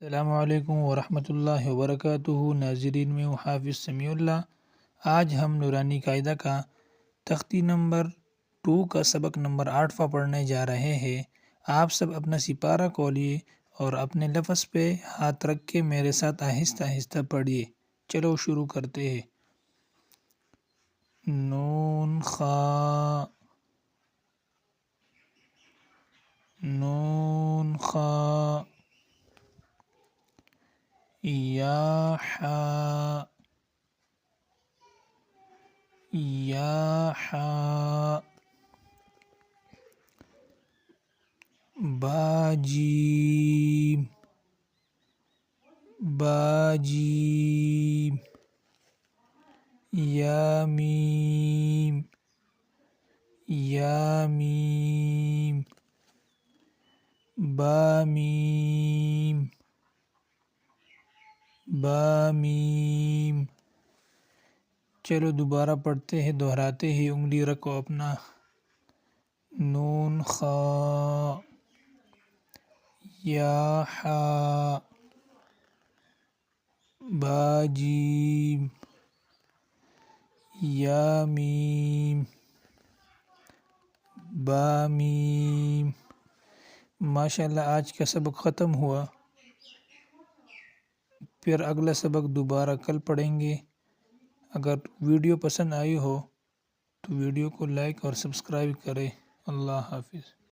السلام علیکم ورحمۃ اللہ وبرکاتہ۔ ناظرین، میں ہوں حافظ سمیع اللہ۔ آج ہم نورانی قاعدہ کا تختی نمبر 2 کا سبق نمبر 8واں پڑھنے جا رہے ہیں۔ آپ سب اپنا سپارہ کھولیے اور اپنے لفظ پہ ہاتھ رکھ کے میرے ساتھ آہستہ آہستہ پڑھیے۔ چلو شروع کرتے ہیں۔ نون خا، نون خا، یا حا، یا حا، با جیم، با جیم، یا میم، یا میم، با میم، با میم۔ چلو دوبارہ پڑھتے ہیں، دہراتے ہیں۔ انگلی رکھو اپنا۔ نون خا، یا حا، با جیم، یا میم، با میم۔ ماشاءاللہ آج کا سبق ختم ہوا۔ پھر اگلا سبق دوبارہ کل پڑھیں گے۔ اگر ویڈیو پسند آئی ہو تو ویڈیو کو لائک اور سبسکرائب کریں۔ اللہ حافظ۔